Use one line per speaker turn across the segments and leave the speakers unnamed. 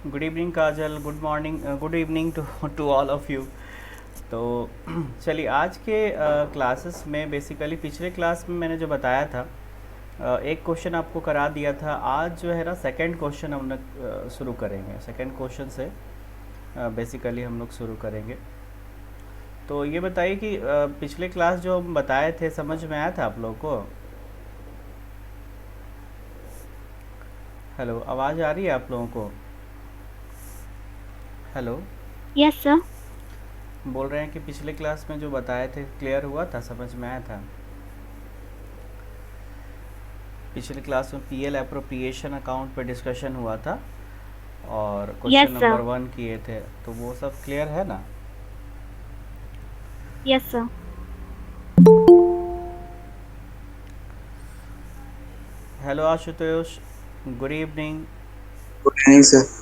Good evening Kajal, good morning, good evening to all of you. तो चलिए आज के क्लासेस में बेसिकली पिछले क्लास में मैंने जो बताया था, एक क्वेश्चन आपको करा दिया था। आज जो है ना सेकंड क्वेश्चन हम लोग शुरू करेंगे। सेकंड क्वेश्चन से बेसिकली हम लोग शुरू करेंगे। तो ये बताइए कि पिछले क्लास जो हम बताए थे समझ में आया था आप लोगों को? हेलो, आवाज़ आ रही है आप लोगों को? Hello,
yes sir.
बोल रहे हैं कि पिछले क्लास में जो बताए थे क्लियर हुआ था, समझ में आया था? पिछले क्लास में पीएल अप्रोप्रिएशन अकाउंट पे डिस्कशन हुआ था और क्वेश्चन
यस सर।
नंबर 1 किए थे, तो वो सब क्लियर है ना?
Yes sir.
Hello Ashutosh, good evening.
Good evening sir.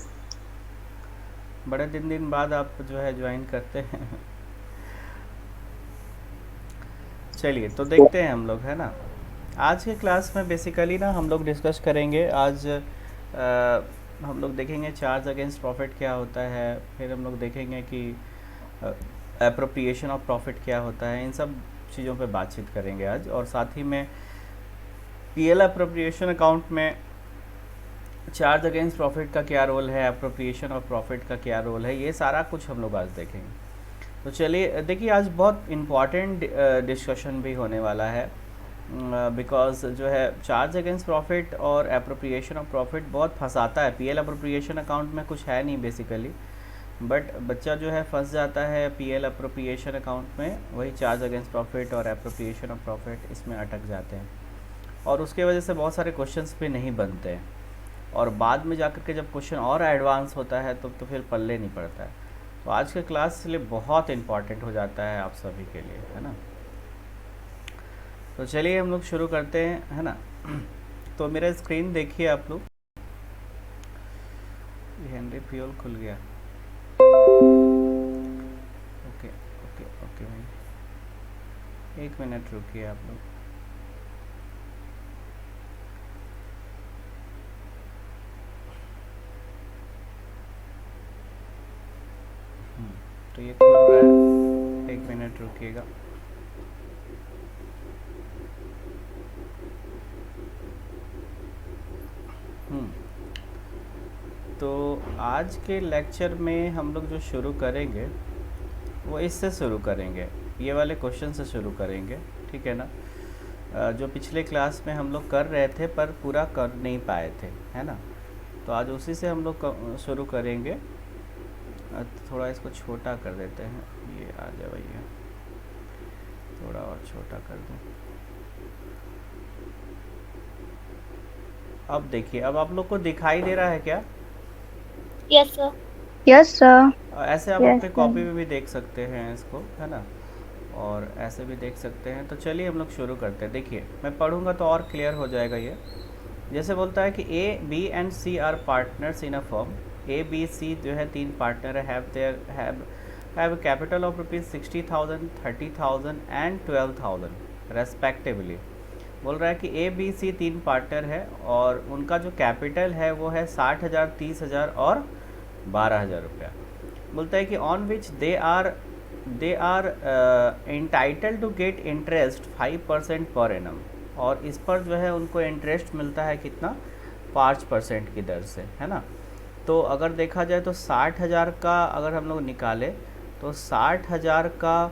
बड़े दिन बाद आप जो है ज्वाइन करते हैं। चलिए तो देखते हैं हम लोग, है ना। आज के क्लास में बेसिकली ना हम लोग डिस्कस करेंगे। आज हम लोग देखेंगे चार्ज अगेंस्ट प्रॉफिट क्या होता है, फिर हम लोग देखेंगे कि एप्रोप्रिएशन ऑफ प्रॉफिट क्या होता है। इन सब चीज़ों पे बातचीत करेंगे आज, और साथ ही में पीएल अप्रोप्रिएशन अकाउंट में चार्ज अगेंस्ट प्रॉफिट का क्या रोल है, अप्रोप्रिएशन ऑफ प्रॉफिट का क्या रोल है, ये सारा कुछ हम लोग आज देखेंगे। तो चलिए देखिए, आज बहुत इम्पॉर्टेंट डिस्कशन भी होने वाला है, बिकॉज जो है चार्ज अगेंस्ट प्रॉफिट और अप्रोप्रिएशन ऑफ प्रॉफिट बहुत फंसाता है। पीएल अप्रोप्रिएशन अकाउंट में कुछ है नहीं बेसिकली, बट बच्चा जो है फंस जाता है पीएल अप्रोप्रिएशन अकाउंट में, वही चार्ज अगेंस्ट प्रॉफिट और अप्रोप्रिएशन ऑफ प्रॉफिट इसमें अटक जाते हैं, और उसके वजह से बहुत सारे क्वेश्चंस भी नहीं बनते हैं, और बाद में जाकर के जब क्वेश्चन और एडवांस होता है तो फिर पल्ले नहीं पड़ता है। तो आज का क्लास इसलिए बहुत इम्पॉर्टेंट हो जाता है आप सभी के लिए, है ना। तो चलिए हम लोग शुरू करते हैं, है ना। तो मेरा स्क्रीन देखिए आप लोग। हेनरी फ्यूल खुल गया। ओके ओके ओके भाई, एक मिनट रुकिए आप लोग। तो ये खुल रहा है, एक मिनट रुकिएगा। हम्म, तो आज के लेक्चर में हम लोग जो शुरू करेंगे वो इससे शुरू करेंगे, ये वाले क्वेश्चन से शुरू करेंगे, ठीक है ना। जो पिछले क्लास में हम लोग कर रहे थे पर पूरा कर नहीं पाए थे, है ना। तो आज उसी से हम लोग शुरू करेंगे। थोड़ा इसको छोटा कर देते हैं, ये आ जाए भैया, थोड़ा और छोटा कर दें। अब देखिए, अब आप लोग को दिखाई दे रहा है क्या?
Yes sir.
Yes sir.
ऐसे आप
यस
अपने
सर।
कॉपी में भी देख सकते हैं इसको, है ना, और ऐसे भी देख सकते हैं। तो चलिए हम लोग शुरू करते हैं। देखिए मैं पढ़ूंगा तो और क्लियर हो जाएगा ये। जैसे बोलता है कि A B and C are partners in a firm. A B C जो है तीन partner have capital of ₹60,000, 30,000 and 12,000 respectively. बोल रहा है कि ए बी सी तीन पार्टनर है और उनका जो कैपिटल है वो है 60,000, 30,000 और 12,000 रुपया। बोलता है कि on which they are entitle to get interest 5% per annum, और इस पर जो है उनको इंटरेस्ट मिलता है कितना, 5% की दर से, है ना। तो अगर देखा जाए तो 60,000 का अगर हम लोग निकालें तो 60,000 का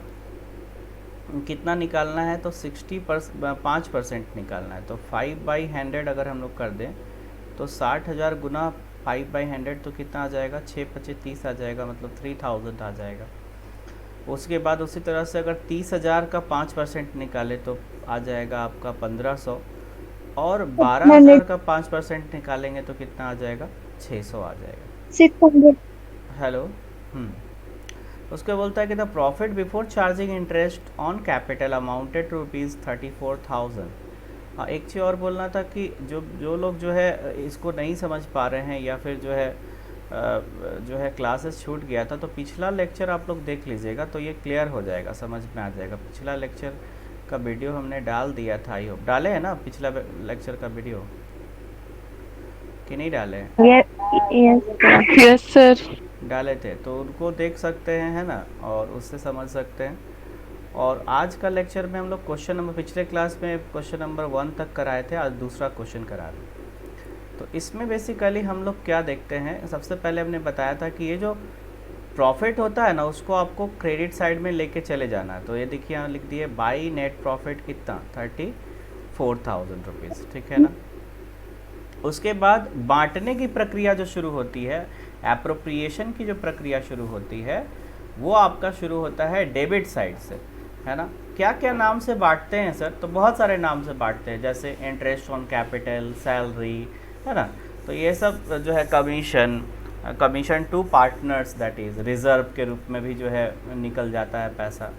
कितना निकालना है, तो 5% निकालना है। तो 5/100 अगर हम लोग कर दें तो 60,000 गुना 5/100 तो कितना आ जाएगा, 6×25 30 आ जाएगा, मतलब 3,000 आ जाएगा। उसके बाद उसी तरह से अगर 30,000 का 5% निकाले तो आ जाएगा आपका 1,500, और 12,000
600।
का 5% निकालेंगे तो कितना आ जाएगा, 600 आ जाएगा।
600।
हेलो। उसके बोलता है कि the profit before charging interest on capital amounted to ₹34,000। हाँ, एक चीज़ और बोलना था कि जो जो लोग जो है इसको नहीं समझ पा रहे हैं, या फिर जो है क्लासेस छूट गया था, तो पिछला लेक्चर आप लोग देख लीजिएगा तो ये क्लियर हो जाएगा, समझ में आ जाएगा। पिछला लेक्चर का वीडियो हमने डाल दिया था, आई होप डाले हैं ना पिछला लेक्चर का वीडियो। कि नहीं डाले हैं?
Yes, sir.
Yes sir.
डाले थे, तो उनको देख सकते हैं, है ना, और उससे समझ सकते हैं। और आज का लेक्चर में हम लोग क्वेश्चन नंबर, पिछले क्लास में क्वेश्चन नंबर 1 तक कराए थे, आज दूसरा क्वेश्चन करा रहे हैं। तो इसमें बेसिकली हम लोग क्या देखते हैं, सबसे पहले हमने बताया था कि ये जो प्रॉफिट होता है ना, उसको आपको क्रेडिट साइड में लेके चले जाना है। तो ये देखिए यहाँ लिख दिए बाई नेट प्रॉफिट कितना, 34,000 रुपीज़, ठीक है ना। उसके बाद बांटने की प्रक्रिया जो शुरू होती है, एप्रोप्रिएशन की जो प्रक्रिया शुरू होती है, वो आपका शुरू होता है डेबिट साइड से, है ना। क्या क्या नाम से बांटते हैं सर? तो बहुत सारे नाम से बांटते हैं, जैसे इंटरेस्ट ऑन कैपिटल, सैलरी, है ना। तो ये सब जो है commission to partners, that is reserve के रूप में भी जो है निकल जाता है पैसा,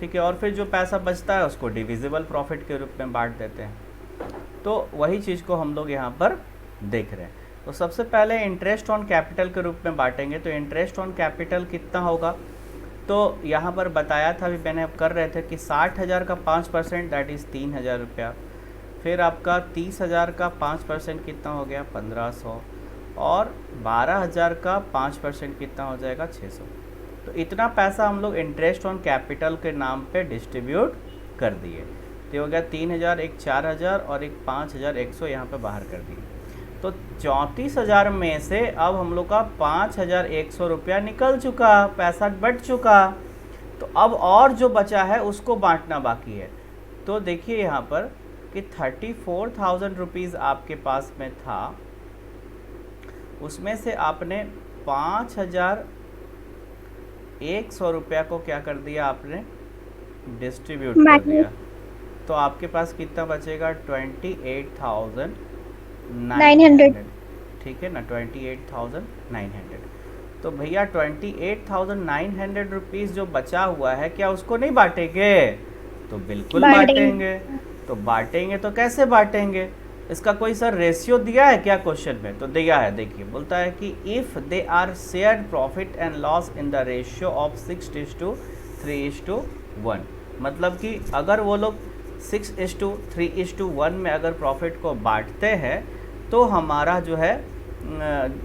ठीक है। और फिर जो पैसा बचता है उसको डिविजिबल प्रॉफिट के रूप में बांट देते हैं। तो वही चीज़ को हम लोग यहाँ पर देख रहे हैं। तो सबसे पहले इंटरेस्ट ऑन कैपिटल के रूप में बांटेंगे। तो इंटरेस्ट ऑन कैपिटल कितना होगा, तो यहाँ पर बताया था, अभी मैंने कर रहे थे कि 60,000 का 5%, दैट इज़ 3,000 रुपया। फिर आपका 30,000 का 5% कितना हो गया, 1,500। और 12,000 का 5% कितना हो जाएगा, 600। तो इतना पैसा हम लोग इंटरेस्ट ऑन कैपिटल के नाम पे डिस्ट्रीब्यूट कर दिए। तो हो गया 3,000, एक 4,000 और एक 5,100 यहाँ पे बाहर कर दिए। तो 34,000 में से अब हम लोग का 5,100 रुपया निकल चुका, पैसा बट चुका। तो अब और जो बचा है उसको बांटना बाकी है। तो देखिए यहाँ पर कि 34,000 रुपीज़ आपके पास में था, उसमें से आपने 5,100 रुपया को क्या कर दिया, आपने डिस्ट्रीब्यूट कर दिया। तो आपके पास कितना बचेगा, 28,900, ठीक है ना, 28,900। तो भैया 28,900 रुपीज़ जो बचा हुआ है, क्या उसको नहीं बांटेंगे? तो बिल्कुल बांटेंगे। तो बांटेंगे तो कैसे बांटेंगे? इसका कोई सर रेशियो दिया है क्या क्वेश्चन में? तो दिया है, देखिए बोलता है कि if they are shared profit and loss in the ratio of 6:3:1, मतलब कि अगर वो लोग 6:3:1 में अगर प्रॉफिट को बांटते हैं, तो हमारा जो है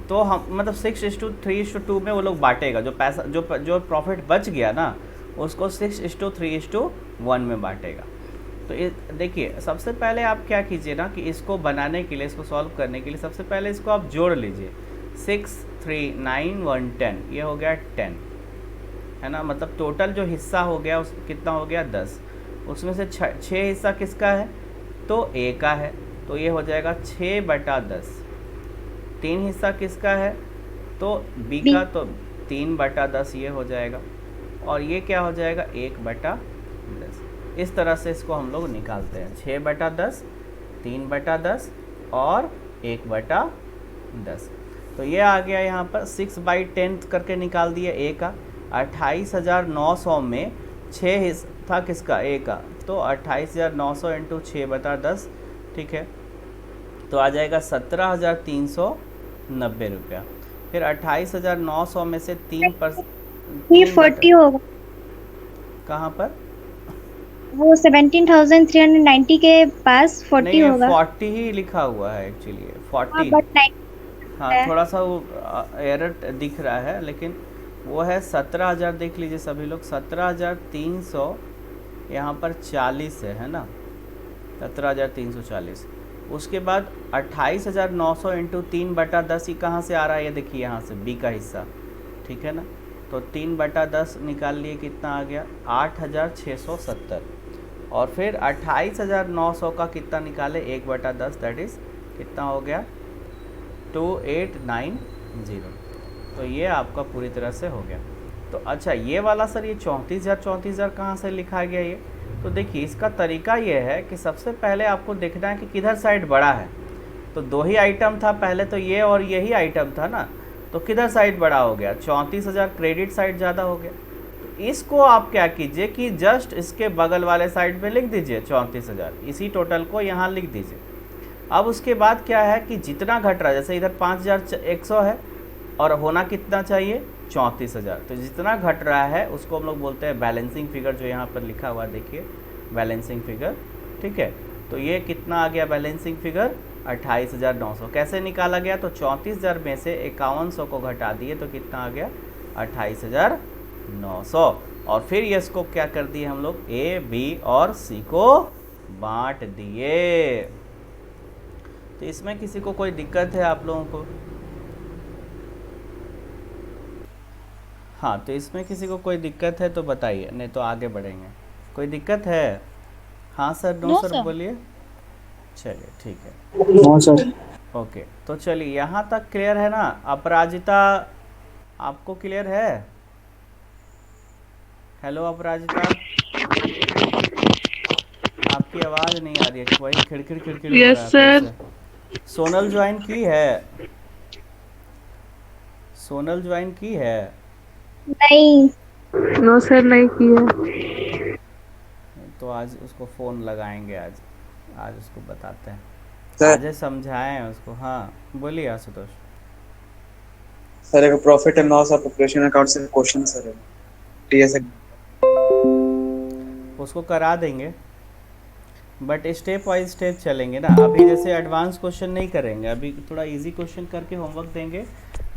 तो हम मतलब 6:3:2 में वो लोग बांटेगा। जो पैसा जो प्रॉफिट बच गया ना, उसको 6:3:1 में बांटेगा। तो देखिए सबसे पहले आप क्या कीजिए ना, कि इसको बनाने के लिए, इसको सॉल्व करने के लिए सबसे पहले इसको आप जोड़ लीजिए। 6, 3, 9, 1, 10, ये हो गया 10, है ना। मतलब टोटल जो हिस्सा हो गया उस कितना हो गया, 10। उसमें से 6 हिस्सा किसका है, तो A का है, तो ये हो जाएगा 6/10। 3 हिस्सा किसका है, तो B का, तो 3/10 ये हो जाएगा। और ये क्या हो जाएगा, 1/10। इस तरह से इसको हम लोग निकालते हैं, 6/10, 3/10 और 1/10। तो ये आ गया यहाँ पर 6/10 करके निकाल दिया A का। 28,900 में 6 हिस्सा था किसका, A का, तो 28,900 इंटू 6/10, ठीक है। तो आ जाएगा 17,390 रुपया। फिर 28,900 में से
40 होगा।
कहाँ पर,
वो 17,390 के पास 40 होगा।
40 ही लिखा हुआ है एक्चुअली, 40। हाँ, थोड़ा सा वो एरर दिख रहा है, लेकिन वो है 17,000। देख लीजिए सभी लोग, 17,300 यहाँ पर 40 है ना, 17,340। उसके बाद 28,900 इंटू 3/10 ही कहाँ से आ रहा है, ये देखिए यहाँ से B का हिस्सा, ठीक है ना। तो 3/10 निकाल लिए, कितना आ गया, 8,670। और फिर 28,900 का कितना निकाले, 1/10, दैट इज़ कितना हो गया, 2890। तो ये आपका पूरी तरह से हो गया। तो अच्छा ये वाला सर, ये 34,000 कहाँ से लिखा गया ये? तो देखिए इसका तरीका ये है कि सबसे पहले आपको देखना है कि किधर साइड बड़ा है। तो 2 ही आइटम था पहले, तो ये और यही आइटम था ना, तो किधर साइड बड़ा हो गया, 34,000 क्रेडिट साइड ज़्यादा हो गया। तो इसको आप क्या कीजिए कि जस्ट इसके बगल वाले साइड पे लिख दीजिए 34,000, इसी टोटल को यहाँ लिख दीजिए। अब उसके बाद क्या है कि जितना घट रहा है, जैसे इधर 5,100 है और होना कितना चाहिए, 34,000। तो जितना घट रहा है उसको हम लोग बोलते हैं बैलेंसिंग फिगर, जो यहाँ पर लिखा हुआ देखिए बैलेंसिंग फिगर, ठीक है। तो ये कितना आ गया बैलेंसिंग फिगर, 28,900 कैसे निकाला गया? तो 34,000 में से 5100 को घटा दिए तो कितना आ गया? 28,900। और फिर ये इसको क्या कर दिए हम लोग? ए, बी और सी को बांट दिए। तो इसमें किसी को कोई दिक्कत है आप लोगों को? हाँ, तो इसमें किसी को कोई दिक्कत है तो बताइए, नहीं तो आगे बढ़ेंगे। कोई दिक्कत है? हाँ sir, no
No,
sir
sir.
बोलिए। चलिए ठीक है,
नो सर।
ओके। तो चलिए यहाँ तक क्लियर है ना? अपराजिता, आपको क्लियर है? हेलो अपराजिता, आपकी आवाज़ नहीं आ रही है, वही खिड़खिड़ खिड़खिड़ हो
Yes,
रहा है
sir.
फिर से। सोनल ज्वाइन की है? सोनल ज्वाइन की है?
नहीं।
नो सर, नहीं किया।
तो आज उसको फ़ोन लगाएंगे, आज आज उसको बताते हैं,
सर
आज समझाएं उसको। हाँ बोलिए आशुतोष।
सर एक profit and loss of operation account से क्वेश्चन सर, टीएस
उसको करा देंगे, बट स्टेप वाइज स्टेप चलेंगे ना। अभी जैसे एडवांस क्वेश्चन नहीं करेंगे, अभी थोड़ा इजी क्वेश्चन करके होमवर्क देंगे,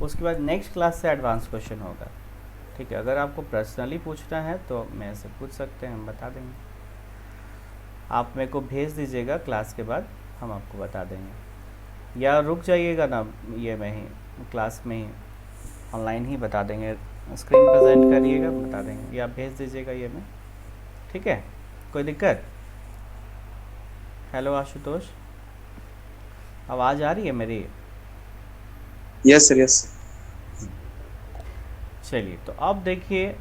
उसके बाद नेक्स्ट क्लास से एडवांस क्वेश्चन होगा। ठीक है, अगर आपको पर्सनली पूछना है तो मेरे से पूछ सकते हैं, हम बता देंगे। आप मेरे को भेज दीजिएगा क्लास के बाद, हम आपको बता देंगे, या रुक जाइएगा ना ये में ही, क्लास में ही ऑनलाइन ही बता देंगे, स्क्रीन प्रेजेंट करिएगा बता देंगे, या भेज दीजिएगा ये में। ठीक है, कोई दिक्कत? हेलो आशुतोष, आवाज़ आ रही है मेरी?
Yes sir yes.
चलिए, तो अब देखिए,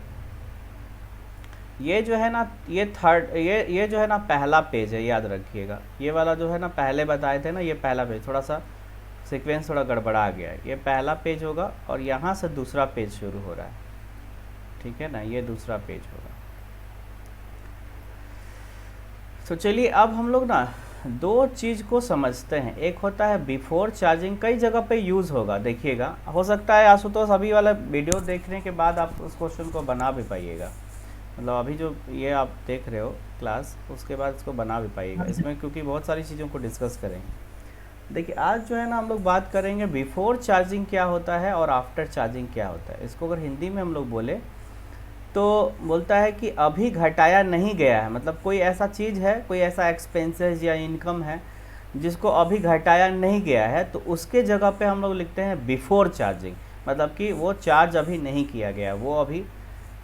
ये जो है ना, ये थर्ड, ये जो है ना पहला पेज है, याद रखिएगा। ये वाला जो है ना पहले बताए थे ना, ये पहला पेज, थोड़ा सा सीक्वेंस थोड़ा गड़बड़ा गया है। ये पहला पेज होगा और यहाँ से दूसरा पेज शुरू हो रहा है, ठीक है ना, ये दूसरा पेज होगा। तो चलिए अब हम लोग ना दो चीज़ को समझते हैं। एक होता है बिफोर चार्जिंग, कई जगह पे यूज़ होगा, देखिएगा। हो सकता है आशुतोष अभी वाला वीडियो देखने के बाद आप उस क्वेश्चन को बना भी पाइएगा, मतलब अभी जो ये आप देख रहे हो क्लास, उसके बाद इसको बना भी पाइएगा इसमें, क्योंकि बहुत सारी चीज़ों को डिस्कस करेंगे। देखिए आज जो है ना हम लोग बात करेंगे बिफोर चार्जिंग क्या होता है और आफ्टर चार्जिंग क्या होता है। इसको अगर हिंदी में हम लोग बोले तो बोलता है कि अभी घटाया नहीं गया है, मतलब कोई ऐसा चीज़ है, कोई ऐसा एक्सपेंसेस या इनकम है जिसको अभी घटाया नहीं गया है, तो उसके जगह पे हम लोग लिखते हैं बिफोर चार्जिंग, मतलब कि वो चार्ज अभी नहीं किया गया, वो अभी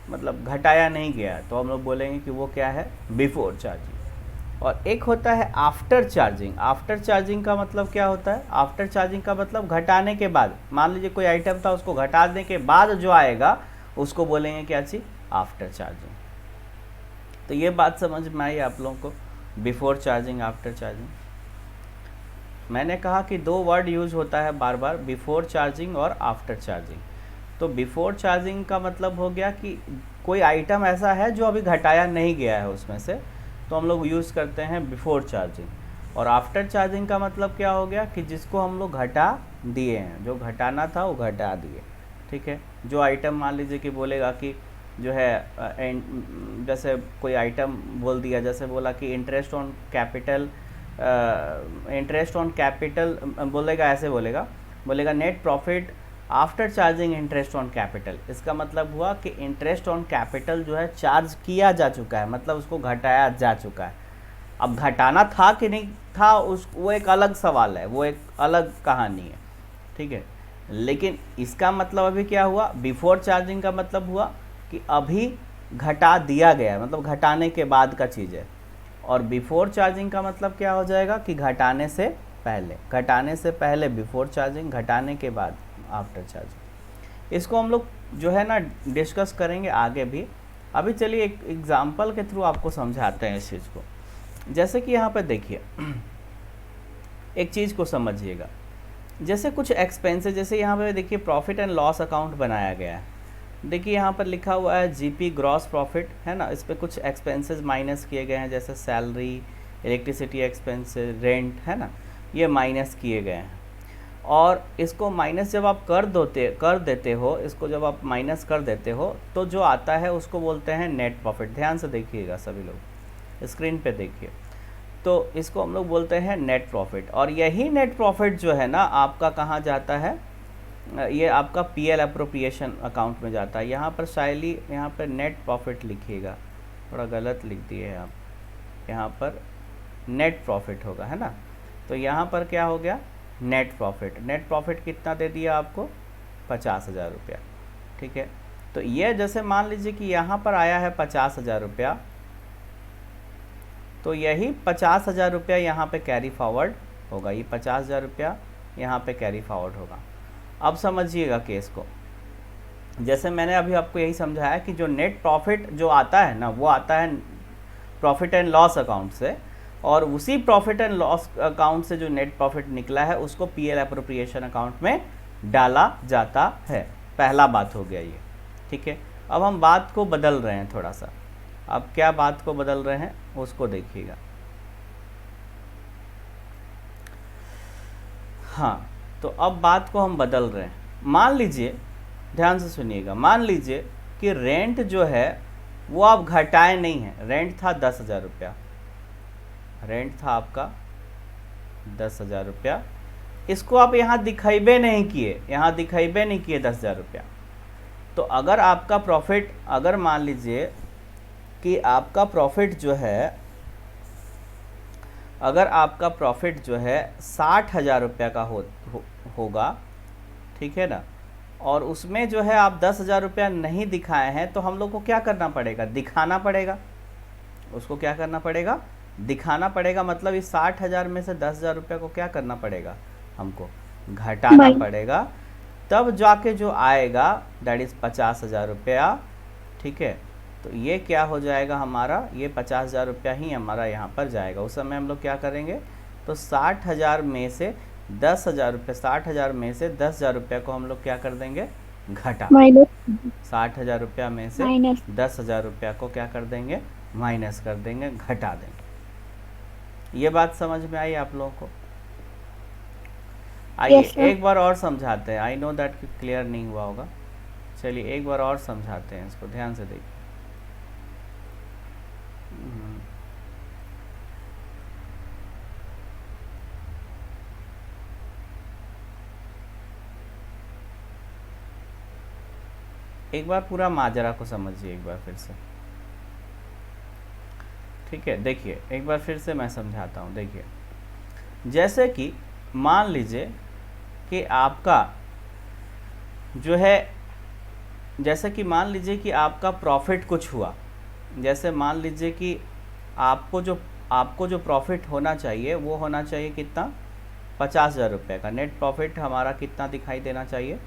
मतलब घटाया नहीं गया, तो हम लोग बोलेंगे कि वो क्या है, बिफोर चार्जिंग। और एक होता है आफ्टर चार्जिंग। आफ्टर चार्जिंग का मतलब क्या होता है? आफ्टर चार्जिंग का मतलब घटाने के बाद, मान लीजिए कोई आइटम था, उसको घटाने के बाद जो आएगा उसको बोलेंगे क्या चीज़, आफ्टर चार्जिंग। तो ये बात समझ में आई आप लोगों को, बिफोर चार्जिंग, आफ्टर चार्जिंग। मैंने कहा कि दो वर्ड यूज होता है बार बार, बिफोर चार्जिंग और आफ्टर चार्जिंग। तो बिफोर चार्जिंग का मतलब हो गया कि कोई आइटम ऐसा है जो अभी घटाया नहीं गया है उसमें से, तो हम लोग यूज़ करते हैं बिफोर चार्जिंग। और आफ्टर चार्जिंग का मतलब क्या हो गया कि जिसको हम लोग घटा दिए हैं, जो घटाना था वो घटा दिए, ठीक है। जो आइटम मान लीजिए कि बोलेगा कि जो है जैसे कोई आइटम बोल दिया, जैसे बोला कि interest on capital, interest on capital बोलेगा, ऐसे बोलेगा net profit after charging interest on capital. इसका मतलब हुआ कि इंटरेस्ट ऑन कैपिटल जो है चार्ज किया जा चुका है, मतलब उसको घटाया जा चुका है। अब घटाना था कि नहीं था वो एक अलग सवाल है, वो एक अलग कहानी है, ठीक है। लेकिन इसका मतलब अभी क्या हुआ, बिफोर चार्जिंग का मतलब हुआ कि अभी घटा दिया गया, मतलब घटाने के बाद का चीज़ है। और बिफोर चार्जिंग का मतलब क्या हो जाएगा कि घटाने से पहले, घटाने से पहले बिफोर चार्जिंग, घटाने के बाद आफ्टर चार्जिंग। इसको हम लोग जो है ना डिस्कस करेंगे आगे भी। अभी चलिए एक एग्जांपल के थ्रू आपको समझाते हैं इस चीज़ को। जैसे कि यहाँ पे देखिए, एक चीज़ को समझिएगा, जैसे कुछ एक्सपेंसेस, जैसे यहाँ पे देखिए प्रॉफिट एंड लॉस अकाउंट बनाया गया है। देखिए यहाँ पर लिखा हुआ है जीपी ग्रॉस प्रॉफिट, है ना। इस पर कुछ एक्सपेंसेस माइनस किए गए हैं, जैसे सैलरी, इलेक्ट्रिसिटी एक्सपेंसेस, रेंट, है ना, ये माइनस किए गए हैं। और इसको माइनस जब आप कर देते हो, इसको जब आप माइनस कर देते हो तो जो आता है उसको बोलते हैं नेट प्रॉफिट। ध्यान से देखिएगा सभी लोग, स्क्रीन पे देखिए। तो इसको हम लोग बोलते हैं नेट प्रॉफिट। और यही नेट प्रॉफिट जो है ना आपका कहाँ जाता है, ये आपका पीएल अप्रोप्रिएशन अकाउंट में जाता है। यहाँ पर शायली यहाँ पर नेट प्रॉफिट लिखिएगा, थोड़ा गलत लिख दिए हैं आप, यहाँ पर नेट प्रॉफिट होगा, है ना। तो यहाँ पर क्या हो गया, नेट प्रॉफिट। नेट प्रॉफिट कितना दे दिया आपको, 50,000 रुपया, ठीक है। तो ये जैसे मान लीजिए कि यहाँ पर आया है 50,000 रुपया, तो यही 50,000 रुपया यहाँ पे कैरी फॉरवर्ड होगा, ये 50,000 रुपया यहाँ पे कैरी फॉरवर्ड होगा। अब समझिएगा केस को, जैसे मैंने अभी आपको यही समझाया कि जो नेट प्रॉफिट जो आता है ना, वो आता है प्रॉफिट एंड लॉस अकाउंट से, और उसी प्रॉफिट एंड लॉस अकाउंट से जो नेट प्रॉफिट निकला है उसको पीएल अप्रोप्रिएशन अकाउंट में डाला जाता है। पहला बात हो गया ये, ठीक है। अब हम बात को बदल रहे हैं थोड़ा सा। अब क्या बात को बदल रहे हैं उसको देखिएगा। हाँ, तो अब बात को हम बदल रहे हैं। मान लीजिए, ध्यान से सुनिएगा, मान लीजिए कि रेंट जो है वो आप घटाए नहीं है। रेंट था 10,000 रुपया, रेंट था आपका 10,000 रुपया, इसको आप यहाँ दिखाइबे नहीं किए, यहाँ दिखाइबे नहीं किए 10,000 रुपया। तो अगर आपका प्रॉफिट, अगर मान लीजिए कि आपका प्रॉफिट जो है, अगर आपका प्रॉफिट जो है 60,000 रुपया का होगा, ठीक है ना, और उसमें जो है आप 10,000 रुपया नहीं दिखाए हैं, तो हम लोग को क्या करना पड़ेगा, दिखाना पड़ेगा। उसको क्या करना पड़ेगा, दिखाना पड़ेगा। मतलब इस 60,000 में से 10,000 रुपया को क्या करना पड़ेगा, हमको घटाना पड़ेगा। तब जाके जो आएगा दैट इज़ 50,000 रुपया, ठीक है। तो ये क्या हो जाएगा हमारा, ये 50,000 रुपया ही हमारा यहाँ पर जाएगा। उस समय हम लोग क्या करेंगे, तो 60,000 में से 10,000 रुपये, 60,000 में से 10,000 रुपया को हम लोग क्या कर देंगे, घटा। 60,000 रुपया में से 10,000 रुपया को क्या कर देंगे, माइनस कर देंगे, घटा देंगे। ये बात समझ में आई आप लोगों को? आइए एक बार और समझाते हैं। आई नो दैट क्लियर नहीं हुआ होगा, चलिए एक बार और समझाते हैं इसको, ध्यान से देखिए। एक बार पूरा माजरा को समझिए एक बार फिर से, ठीक है। देखिए एक बार फिर से मैं समझाता हूँ। देखिए, जैसे कि मान लीजिए कि आपका जो है, जैसे कि मान लीजिए कि आपका प्रॉफिट कुछ हुआ, जैसे मान लीजिए कि आपको जो प्रॉफिट होना चाहिए वो होना चाहिए कितना, 50,000 रुपये का। नेट प्रॉफिट हमारा कितना दिखाई देना चाहिए,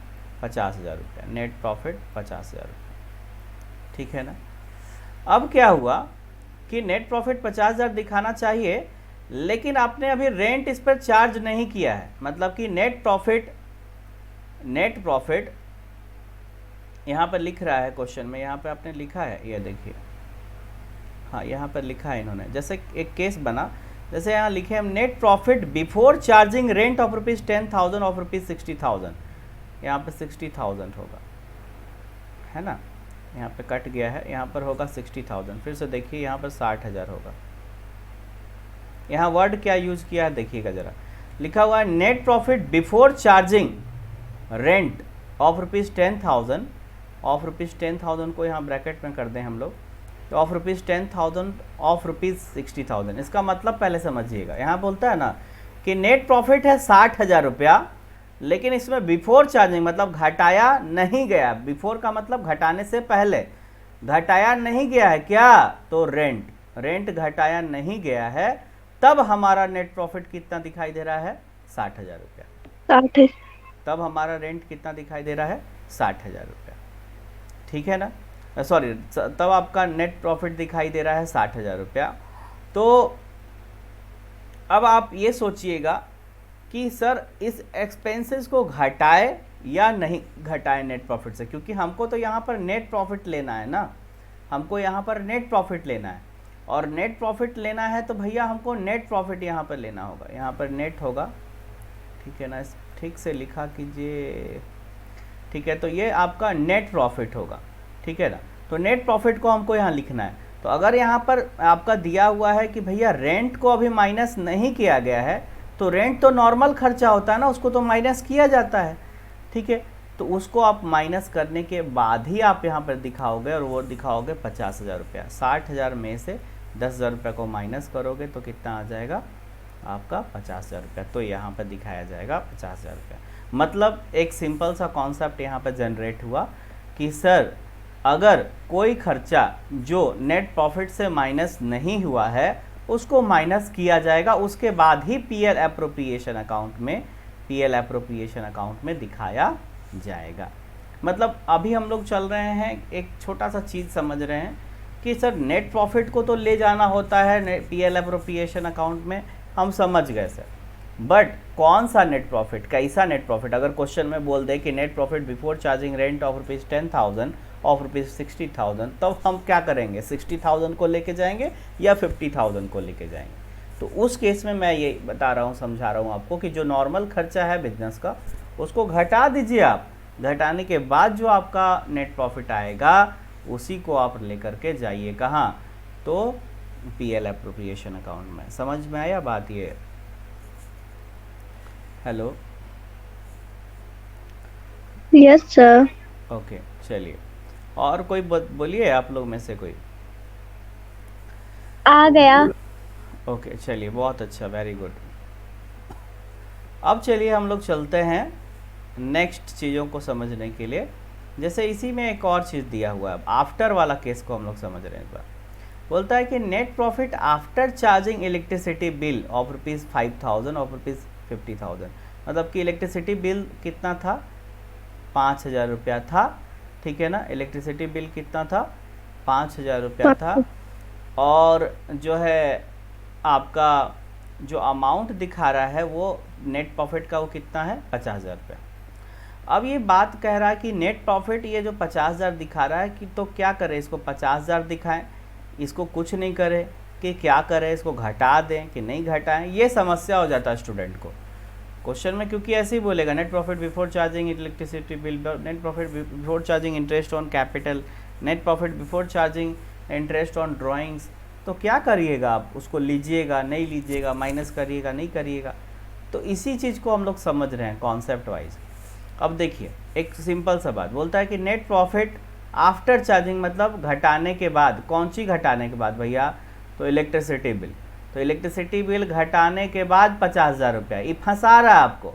50,000 रुपये। नेट प्रॉफिट 50,000 रुपये, ठीक है ना। अब क्या हुआ कि नेट प्रॉफिट 50,000 दिखाना चाहिए, लेकिन आपने अभी रेंट इस पर चार्ज नहीं किया है। मतलब कि नेट प्रॉफिट यहाँ पर लिख रहा है क्वेश्चन में, यहाँ पे आपने लिखा है, ये देखिए, हाँ यहाँ पर लिखा है इन्होंने। जैसे एक केस बना, जैसे यहाँ लिखे हम net profit before charging rent of ₹10,000 of ₹60,000, यहाँ पे 60,000 होगा, है ना। यहाँ पे कट गया है, यहाँ पर होगा 60,000। फिर से देखिए यहाँ पर 60,000 होगा। यहाँ वर्ड क्या यूज किया है देखिएगा जरा, लिखा हुआ है net profit before charging rent of ₹10,000, of ₹10,000 को यहाँ ब्रैकेट में कर दें हम लोग, तो ऑफ ₹10,000 ऑफ ₹60,000। इसका मतलब पहले समझिएगा, यहाँ बोलता है ना कि नेट प्रॉफिट है 60,000 रुपया, लेकिन इसमें बिफोर चार्जिंग मतलब घटाया नहीं गया। बिफोर का मतलब घटाने से पहले, घटाया नहीं गया है क्या, तो रेंट घटाया नहीं गया है, तब हमारा नेट प्रॉफिट कितना दिखाई दे रहा है, 60,000 रुपया। तब हमारा रेंट कितना दिखाई दे रहा है, 60,000 रुपया, ठीक है ना। सॉरी, तब आपका नेट प्रॉफिट दिखाई दे रहा है 60,000 रुपया। तो अब आप ये सोचिएगा कि सर इस एक्सपेंसेस को घटाए या नहीं घटाए नेट प्रॉफिट से, क्योंकि हमको तो यहाँ पर नेट प्रॉफिट लेना है ना, हमको यहाँ पर नेट प्रॉफिट लेना है। और नेट प्रॉफिट लेना है तो भैया हमको नेट प्रॉफिट यहाँ पर लेना होगा, यहाँ पर नेट होगा, ठीक है ना। ठीक से लिखा कीजिए, ठीक है। तो ये आपका नेट प्रॉफिट होगा, ठीक है ना। तो नेट प्रॉफिट को हमको यहाँ लिखना है, तो तो अगर यहाँ पर आपका दिया हुआ है कि भैया रेंट को अभी माइनस नहीं किया गया है, तो रेंट तो नॉर्मल खर्चा होता है ना, उसको तो माइनस किया जाता है, ठीक है। तो उसको आप माइनस करने के बाद ही आप यहाँ पर दिखाओगे, और वो दिखाओगे 50,000 रुपया। 60,000 में से 10,000 रुपये को माइनस करोगे तो कितना आ जाएगा आपका 50,000 रुपया। तो यहाँ पर दिखाया जाएगा 50,000 रुपया। मतलब एक सिंपल सा कॉन्सेप्ट यहाँ पर जनरेट हुआ कि सर अगर कोई खर्चा जो नेट प्रॉफिट से माइनस नहीं हुआ है उसको माइनस किया जाएगा, उसके बाद ही पीएल एप्रोप्रिएशन अकाउंट में दिखाया जाएगा। मतलब अभी हम लोग चल रहे हैं, एक छोटा सा चीज़ समझ रहे हैं कि सर नेट प्रॉफिट को तो ले जाना होता है पीएल एप्रोप्रिएशन अकाउंट में, हम समझ गए सर, बट कौन सा नेट प्रॉफिट, कैसा नेट प्रॉफिट। अगर क्वेश्चन में बोल दे कि net profit before charging rent of ₹10,000 of ₹60,000, तब हम क्या करेंगे, 60,000 को लेके जाएंगे या 50,000 को लेके जाएंगे। तो उस केस में मैं ये बता रहा हूँ, समझा रहा हूँ आपको कि जो नॉर्मल खर्चा है बिजनेस का उसको घटा दीजिए आप, घटाने के बाद जो आपका नेट प्रॉफिट आएगा उसी को आप लेकर के जाइए कहाँ, तो पीएल एप्रोप्रिएशन अकाउंट में। समझ में आया बात ये? Hello,
yes sir.
ओके चलिए, और कोई बोलिए आप लोग में से कोई।
आ गया।
ओके चलिए, बहुत अच्छा, वेरी गुड। अब चलिए हम लोग चलते हैं नेक्स्ट चीज़ों को समझने के लिए। जैसे इसी में एक और चीज़ दिया हुआ है, आफ्टर वाला केस को हम लोग समझ रहे हैं इस बार। बोलता है कि net profit after charging electricity bill of ₹5,000 of ₹50,000। मतलब कि इलेक्ट्रिसिटी बिल कितना था, 5,000 रुपया था, ठीक है ना। इलेक्ट्रिसिटी बिल कितना था, 5,000 रुपया था, और जो है आपका जो अमाउंट दिखा रहा है वो नेट प्रॉफिट का वो कितना है, 50,000 रुपया। अब ये बात कह रहा है कि नेट प्रॉफिट ये जो 50,000 दिखा रहा है कि तो क्या करें, इसको 50,000 दिखाएं, इसको कुछ नहीं करें कि क्या करें, इसको घटा दें कि नहीं घटाएं, ये समस्या हो जाता है स्टूडेंट को क्वेश्चन में। क्योंकि ऐसे ही बोलेगा net profit before charging electricity bill, net profit before charging interest on capital, net profit before charging interest on drawings. तो क्या करिएगा आप, उसको लीजिएगा नहीं लीजिएगा, माइनस करिएगा नहीं करिएगा। तो इसी चीज़ को हम लोग समझ रहे हैं कॉन्सेप्ट वाइज। अब देखिए एक सिंपल सा बात बोलता है कि नेट प्रॉफिट आफ्टर चार्जिंग, मतलब घटाने के बाद। कौन सी घटाने के बाद भैया, तो इलेक्ट्रिसिटी बिल। तो इलेक्ट्रिसिटी बिल घटाने के बाद 50,000 रुपया। ये फंसा रहा है आपको,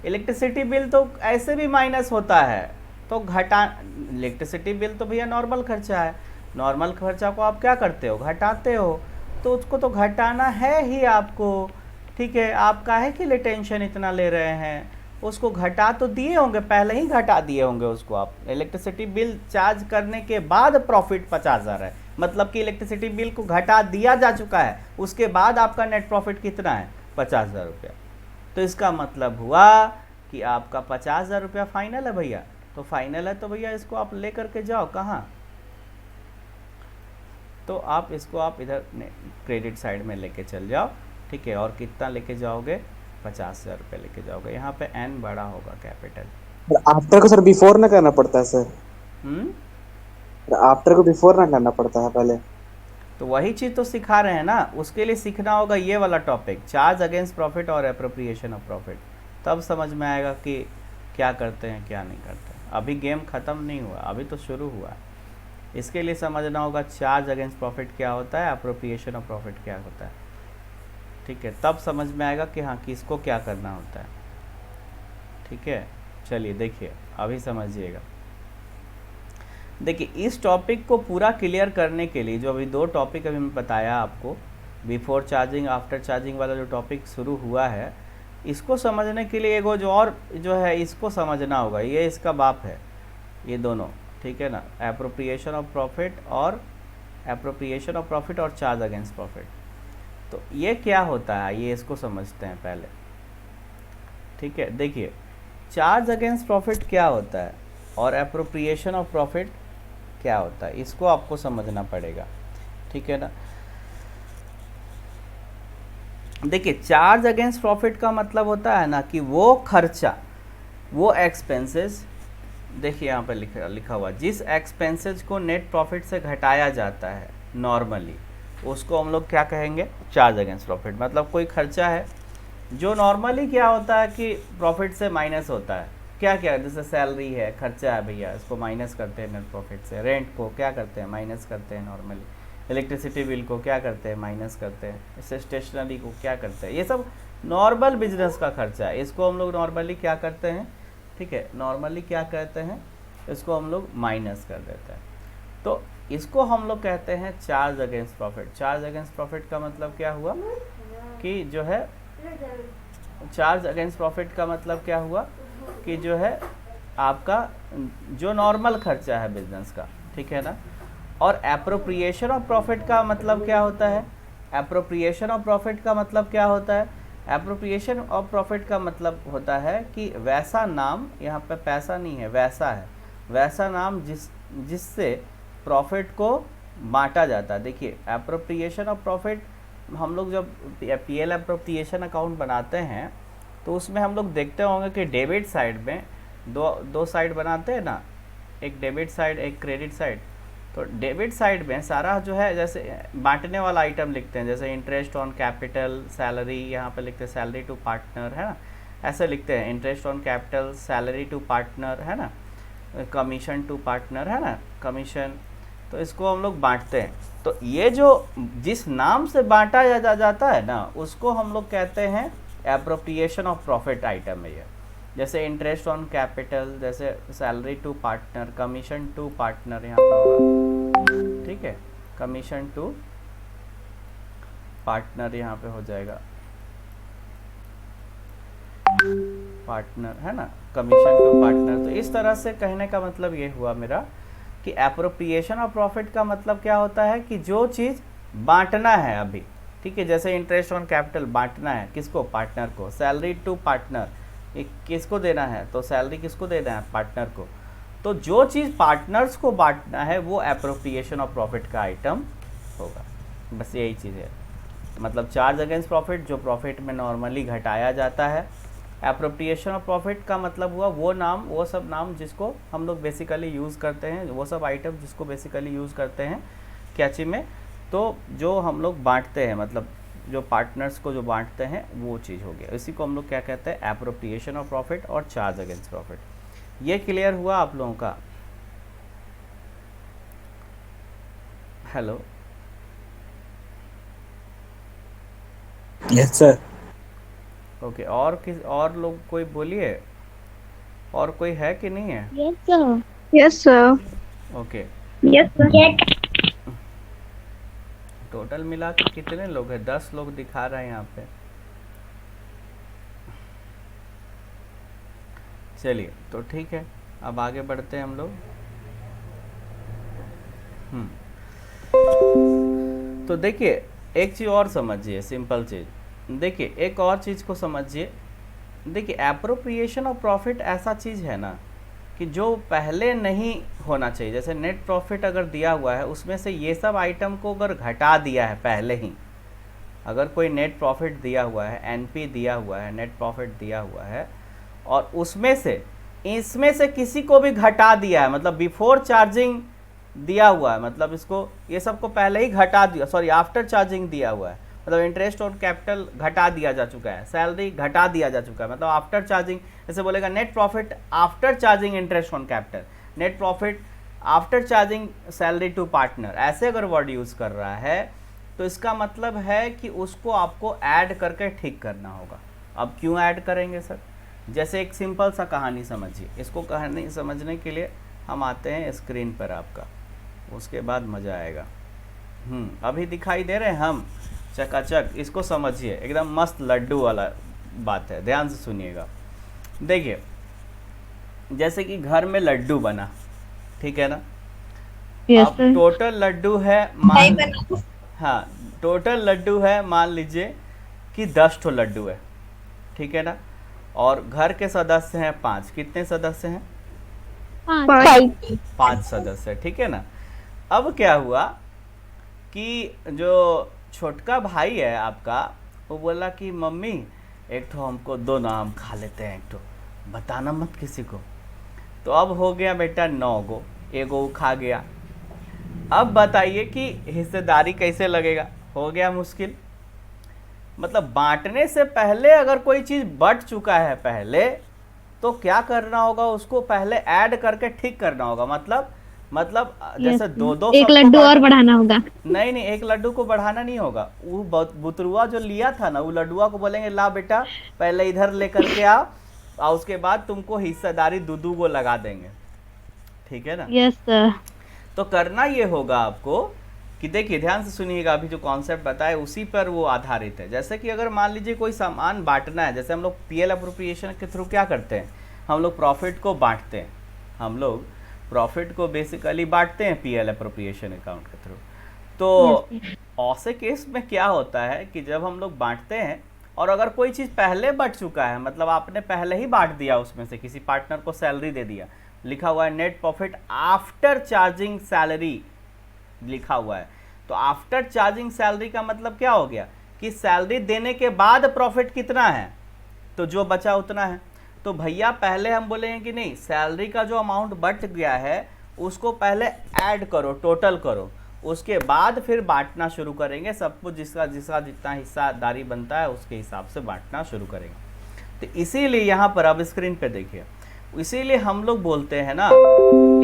इलेक्ट्रिसिटी बिल तो ऐसे भी माइनस होता है, तो इलेक्ट्रिसिटी बिल तो भैया नॉर्मल खर्चा है, नॉर्मल खर्चा को आप क्या करते हो, घटाते हो। तो उसको तो घटाना है ही आपको, ठीक है। आप काहे के लिए टेंशन इतना ले रहे हैं, उसको घटा तो दिए होंगे, पहले ही घटा दिए होंगे उसको आप। इलेक्ट्रिसिटी बिल चार्ज करने के बाद प्रॉफिट 50,000 है, मतलब कि इलेक्ट्रिसिटी बिल को घटा दिया जा चुका है, उसके बाद आपका नेट प्रॉफिट कितना है, 50,000 रुपया। तो इसका मतलब हुआ कि आपका 50,000 रुपया फाइनल है भैया। तो फाइनल है तो भैया इसको आप ले करके जाओ कहाँ, तो आप इसको आप इधर क्रेडिट साइड में लेके चल जाओ, ठीक है। और कितना लेके जाओगे, 50,000 रुपये लेके जाओगे। यहाँ पे n बड़ा होगा कैपिटल।
आफ्टर को सर बिफोर ना करना पड़ता है सर, आफ्टर को बिफोर ना करना पड़ता है पहले।
तो वही चीज़ तो सिखा रहे हैं ना, उसके लिए सीखना होगा ये वाला टॉपिक, चार्ज अगेंस्ट प्रॉफिट और एप्रोप्रिएशन ऑफ प्रॉफिट। तब समझ में आएगा कि क्या करते हैं क्या नहीं करते हैं। अभी गेम ख़त्म नहीं हुआ, अभी तो शुरू हुआ है। इसके लिए समझना होगा चार्ज अगेंस्ट प्रॉफिट क्या होता है, एप्रोप्रिएशन ऑफ प्रॉफिट क्या होता है, ठीक है। तब समझ में आएगा कि हाँ किसको क्या करना होता है, ठीक है। चलिए देखिए अभी समझिएगा। देखिए इस टॉपिक को पूरा क्लियर करने के लिए जो अभी दो टॉपिक अभी मैं बताया आपको, बिफोर चार्जिंग आफ्टर चार्जिंग वाला जो टॉपिक शुरू हुआ है, इसको समझने के लिए एगो जो और जो है इसको समझना होगा। ये इसका बाप है, ये दोनों, ठीक है ना, एप्रोप्रिएशन ऑफ प्रॉफिट और चार्ज अगेंस्ट प्रॉफिट। तो ये क्या होता है, ये इसको समझते हैं पहले, ठीक है। देखिए चार्ज अगेंस्ट प्रॉफिट क्या होता है और एप्रोप्रिएशन ऑफ प्रॉफिट क्या होता है, इसको आपको समझना पड़ेगा, ठीक है ना। देखिए चार्ज अगेंस्ट प्रॉफिट का मतलब होता है ना कि वो खर्चा, वो एक्सपेंसेस, देखिए यहाँ पर लिखा हुआ, जिस एक्सपेंसेस को नेट प्रॉफिट से घटाया जाता है, नॉर्मली, उसको हम लोग क्या कहेंगे, चार्ज अगेंस्ट प्रॉफिट। मतलब कोई खर्चा है जो नॉर्मली क्या होता है कि प्रॉफिट से माइनस होता है, क्या क्या, जैसे सैलरी है, खर्चा है भैया, इसको माइनस करते हैं नेट प्रॉफिट से। रेंट को क्या करते हैं, माइनस करते हैं नॉर्मली। इलेक्ट्रिसिटी बिल को क्या करते हैं, माइनस करते हैं। इससे स्टेशनरी को क्या करते हैं, ये सब नॉर्मल बिजनेस का खर्चा है, इसको हम लोग नॉर्मली क्या करते हैं, ठीक है, नॉर्मली क्या कहते हैं, इसको हम लोग माइनस कर देते हैं। तो इसको हम लोग कहते हैं charge against profit. Charge against profit का मतलब क्या हुआ कि जो है, चार्ज अगेंस्ट प्रॉफिट का मतलब क्या हुआ कि जो है आपका जो नॉर्मल खर्चा है बिजनेस का, ठीक है ना। और एप्रोप्रिएशन ऑफ प्रॉफिट का मतलब क्या होता है, एप्रोप्रिएशन ऑफ प्रॉफिट का मतलब क्या होता है, एप्रोप्रिएशन ऑफ प्रॉफिट का मतलब होता है कि वैसा नाम, यहाँ पे पैसा नहीं है, वैसा है, वैसा नाम जिससे प्रॉफिट को बांटा जाता है। देखिए एप्रोप्रिएशन ऑफ प्रॉफिट, हम लोग जब पीएल एप्रोप्रिएशन अकाउंट बनाते हैं तो उसमें हम लोग देखते होंगे कि डेबिट साइड में दो साइड बनाते हैं ना, एक डेबिट साइड एक क्रेडिट साइड। तो डेबिट साइड में सारा जो है जैसे बांटने वाला आइटम लिखते हैं, जैसे इंटरेस्ट ऑन कैपिटल, सैलरी, यहाँ पे लिखते हैं सैलरी टू पार्टनर, है ना, ऐसे लिखते हैं, interest on capital, salary to partner, है ना, कमीशन टू पार्टनर, है ना, कमीशन। तो इसको हम लोग बांटते हैं। तो ये जो जिस नाम से बांटा जाता है ना, उसको हम लोग कहते हैं एप्रोप्रिएशन ऑफ प्रॉफिट आइटम है ये। जैसे इंटरेस्ट ऑन कैपिटल, जैसे salary to partner, commission to partner यहाँ पर होगा, ठीक है, कमीशन टू पार्टनर यहाँ पे हो जाएगा, पार्टनर, है ना, कमीशन टू पार्टनर। तो इस तरह से कहने का मतलब ये हुआ मेरा कि एप्रोप्रिएशन ऑफ प्रॉफिट का मतलब क्या होता है कि जो चीज़ बांटना है अभी, ठीक है, जैसे इंटरेस्ट ऑन कैपिटल बांटना है किसको, पार्टनर को। सैलरी टू पार्टनर, ये किसको देना है, तो सैलरी किसको देना है, पार्टनर को। तो जो चीज़ पार्टनर्स को बांटना है वो एप्रोप्रिएशन ऑफ प्रॉफिट का आइटम होगा। बस यही चीज़ है, मतलब चार्ज अगेंस्ट प्रॉफिट जो प्रॉफिट में नॉर्मली घटाया जाता है। एप्रोप्रिएशन ऑफ प्रॉफिट का मतलब हुआ वो नाम, वो सब नाम जिसको हम लोग बेसिकली यूज़ करते हैं, वो सब आइटम जिसको बेसिकली यूज़ करते हैं क्या चीज़ में, तो जो हम लोग बांटते हैं, मतलब जो पार्टनर्स को जो बांटते हैं वो चीज़ हो गया। इसी को हम लोग क्या कहते हैं, एप्रोप्रिएशन ऑफ प्रॉफिट और चार्ज अगेंस्ट प्रॉफिट। ये क्लियर हुआ आप लोगों का? Hello,
yes sir.
ओके, और लोग कोई बोलिए, और कोई है कि नहीं है?
Yes, sir.
Yes, sir.
Okay,
Yes, sir.
Total मिला के कितने लोग हैं? 10 लोग दिखा रहे हैं यहाँ पे। चलिए तो ठीक है, अब आगे बढ़ते हैं हम लोग। तो देखिए एक चीज़ और समझिए, सिंपल चीज़। देखिए एक और चीज़ को समझिए। देखिए एप्रोप्रिएशन ऑफ प्रॉफिट ऐसा चीज़ है ना कि जो पहले नहीं होना चाहिए। जैसे नेट प्रॉफिट अगर दिया हुआ है, उसमें से ये सब आइटम को अगर घटा दिया है पहले ही, अगर कोई नेट प्रॉफिट दिया हुआ है, एनपी दिया हुआ है, नेट प्रॉफिट दिया हुआ है, और उसमें से इसमें से किसी को भी घटा दिया है, मतलब बिफोर चार्जिंग दिया हुआ है, मतलब इसको ये सबको पहले ही घटा दिया, सॉरी आफ्टर चार्जिंग दिया हुआ है, मतलब इंटरेस्ट ऑन कैपिटल घटा दिया जा चुका है, सैलरी घटा दिया जा चुका है, मतलब आफ्टर चार्जिंग। जैसे बोलेगा net profit after charging interest on capital, net profit after charging salary to partner, ऐसे अगर वर्ड यूज़ कर रहा है तो इसका मतलब है कि उसको आपको ऐड करके ठीक करना होगा। अब क्यों ऐड करेंगे सर? जैसे एक सिंपल सा कहानी समझिए। इसको कहानी समझने के लिए हम आते हैं स्क्रीन पर आपका, उसके बाद मज़ा आएगा। अभी दिखाई दे रहे हैं हम चकाचक, इसको समझिए, एकदम मस्त लड्डू वाला बात है, ध्यान से सुनिएगा। देखिए जैसे कि घर में लड्डू बना, ठीक है ना,
Yes,
अब
sir.
टोटल लड्डू है हाँ, टोटल लड्डू है मान लीजिए कि 10 ठो लड्डू है, ठीक है ना, और घर के सदस्य हैं 5। कितने सदस्य हैं?
5.
5 सदस्य, ठीक है ना। अब क्या हुआ कि जो छोटका भाई है आपका, वो बोला कि मम्मी एक ठो हमको दो ना, हम खा लेते हैं एक ठो, बताना मत किसी को। तो अब हो गया बेटा 9 गो, एगो खा गया। अब बताइए कि हिस्सेदारी कैसे लगेगा। हो गया मुश्किल। मतलब बांटने से पहले अगर कोई चीज़ बट चुका है पहले, तो क्या करना होगा, उसको पहले ऐड करके ठीक करना होगा। मतलब जैसे दो दो
एक
सबको
लड्डू और
बांट,
बढ़ाना होगा।
नहीं नहीं, एक लड्डू को बढ़ाना नहीं होगा। वो बुतरुआ जो लिया था ना, वो लड्डुआ को बोलेंगे ला बेटा पहले इधर लेकर के आओ, और उसके बाद तुमको हिस्सेदारी दूधू को लगा देंगे। ठीक है ना।
Yes sir.
तो करना ये होगा आपको कि देखिए ध्यान से सुनिएगा, अभी जो कॉन्सेप्ट बताए उसी पर वो आधारित है। जैसे कि अगर मान लीजिए कोई सामान बांटना है, जैसे हम लोग पीएल अप्रोप्रिएशन के थ्रू क्या करते हैं, हम लोग प्रॉफिट को बांटते हैं। हम लोग प्रॉफिट को बेसिकली बांटते हैं पीएल अप्रोप्रिएशन अकाउंट के थ्रू। तो ऐसे केस में क्या होता है कि जब हम लोग बांटते हैं और अगर कोई चीज़ पहले बट चुका है, मतलब आपने पहले ही बांट दिया, उसमें से किसी पार्टनर को सैलरी दे दिया, लिखा हुआ है net profit after charging salary लिखा हुआ है। तो आफ्टर चार्जिंग सैलरी का मतलब क्या हो गया कि सैलरी देने के बाद प्रॉफिट कितना है, तो जो बचा उतना है। तो भैया पहले हम बोलेंगे कि नहीं, सैलरी का जो अमाउंट बच गया है उसको पहले ऐड करो, टोटल करो, उसके बाद फिर बांटना शुरू करेंगे। सबको जिसका जिसका जितना हिस्सादारी बनता है उसके हिसाब से बांटना शुरू करेंगे। तो इसीलिए यहाँ पर अब स्क्रीन पे देखिए, इसीलिए हम लोग बोलते हैं ना,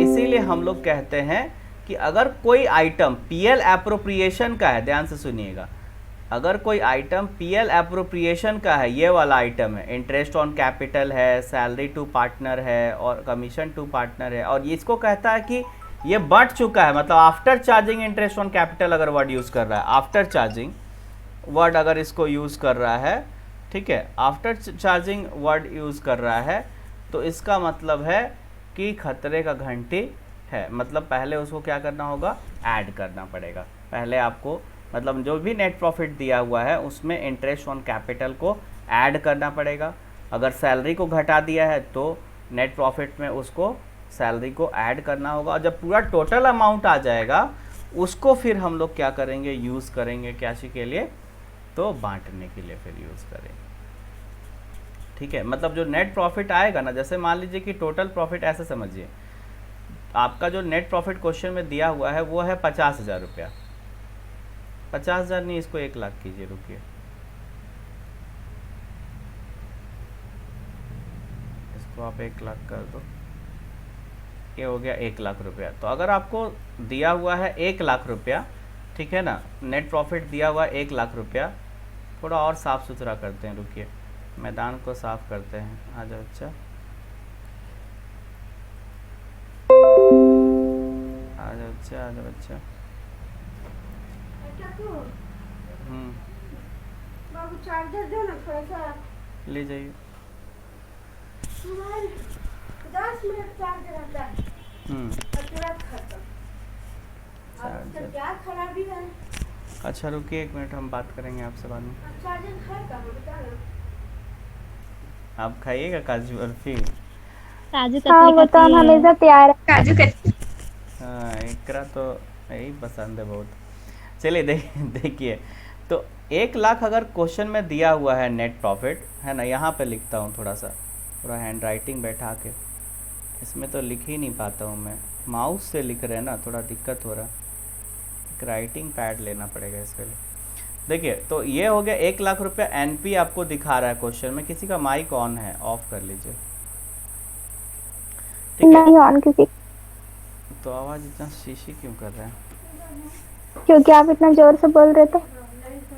इसीलिए हम लोग कहते हैं कि अगर कोई आइटम पीएल एप्रोप्रिएशन का है, ध्यान से सुनिएगा, अगर कोई आइटम पीएल एप्रोप्रिएशन का है, ये वाला आइटम है, इंटरेस्ट ऑन कैपिटल है, सैलरी टू पार्टनर है और कमीशन टू पार्टनर है, और ये इसको कहता है कि ये बढ़ चुका है, मतलब after charging interest on capital अगर वर्ड यूज़ कर रहा है, आफ्टर चार्जिंग वर्ड अगर इसको यूज़ कर रहा है, ठीक है, आफ्टर चार्जिंग वर्ड यूज़ कर रहा है, तो इसका मतलब है कि खतरे का घंटी है। मतलब पहले उसको क्या करना होगा, ऐड करना पड़ेगा। पहले आपको मतलब जो भी नेट प्रॉफिट दिया हुआ है उसमें इंटरेस्ट ऑन कैपिटल को ऐड करना पड़ेगा। अगर सैलरी को घटा दिया है तो नेट प्रॉफिट में उसको सैलरी को ऐड करना होगा, और जब पूरा टोटल अमाउंट आ जाएगा उसको फिर हम लोग क्या करेंगे, यूज़ करेंगे कैसे के लिए, तो बांटने के लिए फिर यूज़ करेंगे। ठीक है, मतलब जो नेट प्रॉफिट आएगा ना, जैसे मान लीजिए कि टोटल प्रॉफिट ऐसे समझिए, आपका जो नेट प्रॉफिट क्वेश्चन में दिया हुआ है वो है 50,000 रुपया। 50,000 नहीं, इसको 1 लाख कीजिए, रुकिए, इसको आप 1 लाख कर दो, ये हो गया 1 लाख रुपया। तो अगर आपको दिया हुआ है 1 लाख रुपया, ठीक है ना, नेट प्रॉफिट दिया हुआ 1 लाख रुपया, थोड़ा और साफ़ सुथरा करते हैं, रुकिए मैदान को साफ करते हैं, आ जाओ बच्चा, आ जाओ बच्चा, आ जाओ बच्चा।
बाबू चार्जर दो ना थोड़ा सा,
ले जाइए।
10 मिनट चार्ज रहता है और तुरंत खत्म। अब उसका क्या खराबी है?
अच्छा रुकिए 1 मिनट, हम बात करेंगे आपसे बाद में।
चार्जर खाए का बता ना,
आप खाइएगा काजू बर्फी?
काजू
हाँ
कतली
वो तो
खाती है।
हमेशा तैयार है काजू कतली।
हाँ, एकरा तो यही पसंद है बहुत। चलिए देखिए, तो 1 लाख अगर क्वेश्चन में दिया हुआ है नेट प्रॉफिट, है ना, यहाँ पे लिखता हूँ थोड़ा सा, थोड़ा हैंड राइटिंग बैठा के, इसमें तो लिख ही नहीं पाता हूँ मैं, माउस से लिख रहे हैं ना, थोड़ा दिक्कत हो रहा, एक राइटिंग पैड लेना पड़ेगा इसके लिए। देखिए, तो ये हो गया 1 लाख रुपया एनपी आपको दिखा रहा है क्वेश्चन में। किसी का माइक ऑन है, ऑफ कर लीजिए, ठीक है।
नहीं ऑन किसी,
तो आवाज़ इतना शीशी क्यों कर रहे हैं
क्योंकि आप इतना जोर से बोल रहे थे।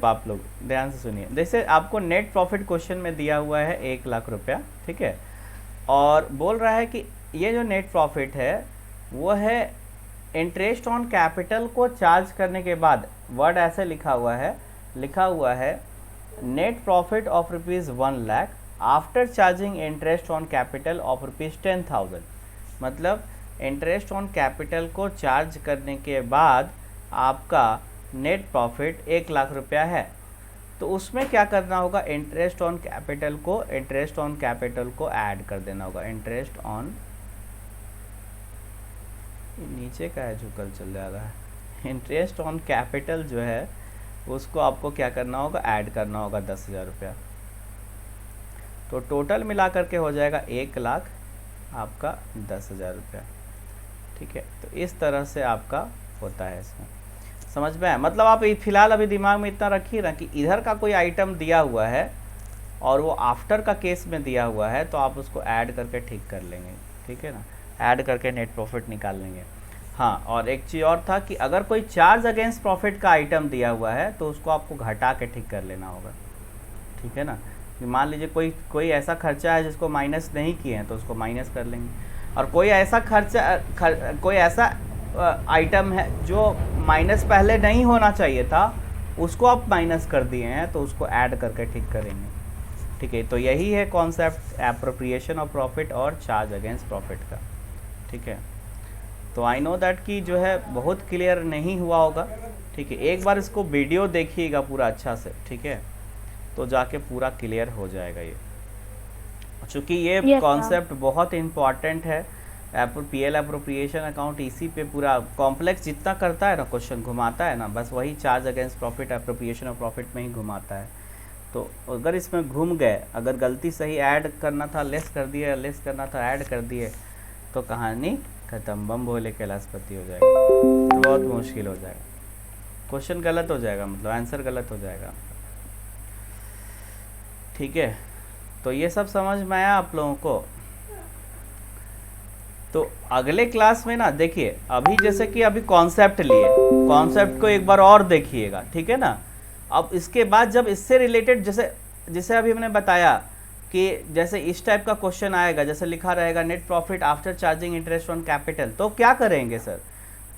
आप लोग? ध्यान से सुनिए, जैसे आपको नेट प्रॉफिट क्वेश्चन में दिया हुआ है 1 लाख रुपया, ठीक है, और बोल रहा है कि ये जो नेट प्रॉफिट है वो है इंटरेस्ट ऑन कैपिटल को चार्ज करने के बाद, वर्ड ऐसे लिखा हुआ है net profit of ₹1 lakh after charging interest on capital of ₹10,000। मतलब इंटरेस्ट ऑन कैपिटल को चार्ज करने के बाद आपका नेट प्रॉफिट 1 लाख रुपया है। तो उसमें क्या करना होगा, इंटरेस्ट ऑन कैपिटल को ऐड कर देना होगा। इंटरेस्ट ऑन, नीचे का है झुकल चल जा रहा है, इंटरेस्ट ऑन कैपिटल जो है उसको आपको क्या करना होगा, ऐड करना होगा 10,000 रुपया। तो टोटल मिला करके हो जाएगा 1 लाख आपका 10,000 रुपया, ठीक है। तो इस तरह से आपका होता है इसमें। समझ में आया? मतलब आप फिलहाल अभी दिमाग में इतना रखिए ना कि इधर का कोई आइटम दिया हुआ है और वो आफ्टर का केस में दिया हुआ है, तो आप उसको ऐड करके ठीक कर लेंगे, ठीक है ना, ऐड करके नेट प्रॉफिट निकाल लेंगे। हाँ, और एक चीज़ और था कि अगर कोई चार्ज अगेंस्ट प्रॉफिट का आइटम दिया हुआ है तो उसको आपको घटा के ठीक कर लेना होगा, ठीक है ना। कि मान लीजिए कोई ऐसा खर्चा है जिसको माइनस नहीं किए हैं तो उसको माइनस कर लेंगे, और कोई ऐसा कोई ऐसा आइटम है जो माइनस पहले नहीं होना चाहिए था, उसको आप माइनस कर दिए हैं तो उसको ऐड करके ठीक करेंगे, ठीक है। तो यही है कॉन्सेप्ट एप्रोप्रिएशन ऑफ प्रॉफिट और चार्ज अगेंस्ट प्रॉफिट का, ठीक है। तो आई नो दैट कि जो है बहुत क्लियर नहीं हुआ होगा, ठीक है। एक बार इसको वीडियो देखिएगा पूरा अच्छा से, ठीक है, तो जाके पूरा क्लियर हो जाएगा ये, चूँकि ये
Yes,
कॉन्सेप्ट बहुत इम्पॉर्टेंट है। पीएल एप्रोप्रिएशन अकाउंट इसी पे पूरा कॉम्प्लेक्स जितना करता है ना, क्वेश्चन घुमाता है ना, बस वही charge against profit appropriation of profit में ही घुमाता है। तो अगर इसमें घूम गए, अगर गलती सही ऐड करना था लेस कर दिए, लेस करना था ऐड कर दिए, तो कहानी खत्म, बम भोले कैलाशपति हो जाएगा, तो बहुत मुश्किल हो जाएगा, क्वेश्चन गलत हो जाएगा, मतलब आंसर गलत हो जाएगा, ठीक है। तो ये सब समझ में आया आप लोगों को? तो अगले क्लास में ना देखिए, अभी जैसे कि अभी कॉन्सेप्ट लिए, कॉन्सेप्ट को एक बार और देखिएगा, ठीक है ना। अब इसके बाद जब इससे रिलेटेड जैसे अभी हमने बताया कि जैसे इस टाइप का क्वेश्चन आएगा, जैसे लिखा रहेगा net profit after charging interest on capital, तो क्या करेंगे सर?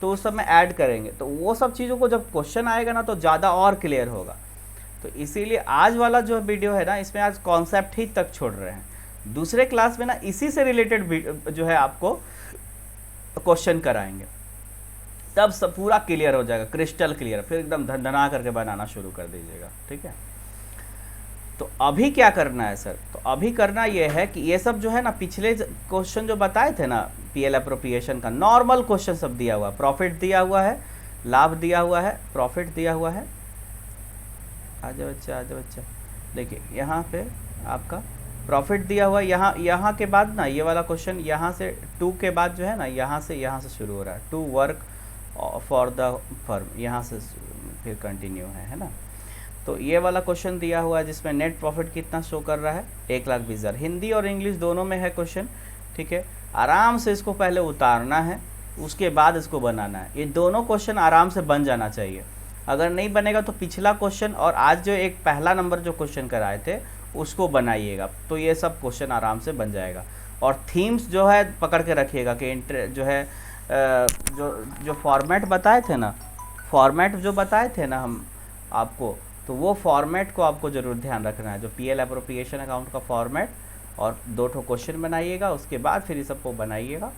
तो उस सब में ऐड करेंगे। तो वो सब चीज़ों को जब क्वेश्चन आएगा ना तो ज़्यादा और क्लियर होगा। तो इसीलिए आज वाला जो वीडियो है ना, इसमें आज कॉन्सेप्ट ही तक छोड़ रहे हैं। दूसरे क्लास में ना इसी से रिलेटेड जो है आपको क्वेश्चन कराएंगे, तब सब पूरा क्लियर हो जाएगा, क्रिस्टल क्लियर, फिर एकदम धना करके बनाना शुरू कर दीजिएगा, ठीक है। तो अभी क्या करना है सर? तो अभी करना ये है कि ये सब जो है ना, पिछले क्वेश्चन जो बताए थे ना पीएल एप्रोप्रिएशन का, नॉर्मल क्वेश्चन सब दिया हुआ, प्रॉफिट दिया हुआ है, लाभ दिया हुआ है, प्रॉफिट दिया हुआ है। आजा बच्चा, देखिए यहाँ पे आपका प्रॉफिट दिया हुआ है, यहाँ के बाद ना ये वाला क्वेश्चन, यहाँ से 2 के बाद जो है ना, यहाँ से शुरू हो रहा है, to work for the firm, यहाँ से फिर कंटिन्यू है ना। तो ये वाला क्वेश्चन दिया हुआ है जिसमें नेट प्रॉफिट कितना शो कर रहा है, 1,20,000। हिंदी और इंग्लिश दोनों में है क्वेश्चन, ठीक है। आराम से इसको पहले उतारना है, उसके बाद इसको बनाना है। ये दोनों क्वेश्चन आराम से बन जाना चाहिए। अगर नहीं बनेगा तो पिछला क्वेश्चन और आज जो एक पहला नंबर जो क्वेश्चन कराए थे उसको बनाइएगा, तो ये सब क्वेश्चन आराम से बन जाएगा। और थीम्स जो है पकड़ के रखिएगा कि जो है जो फॉर्मेट बताए थे ना, फॉर्मेट जो बताए थे ना हम आपको, तो वो फॉर्मेट को आपको ज़रूर ध्यान रखना है, जो पीएल एप्रोप्रिएशन अकाउंट का फॉर्मेट, और 2 क्वेश्चन बनाइएगा, उसके बाद फिर इस सबको बनाइएगा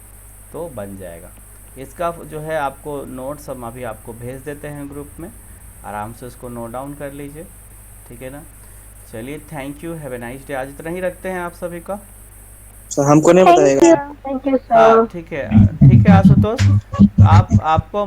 तो बन जाएगा। इसका जो है आपको नोट्स हम अभी आपको भेज देते हैं ग्रुप में, आराम से उसको नोट डाउन कर लीजिए, ठीक है ना। चलिए, thank you, have a nice day. आज इतना ही रखते हैं आप सभी का।
सर हमको नहीं बताएगा?
थैंक यू
हाँ
सर।
ठीक है आशुतोष, आपको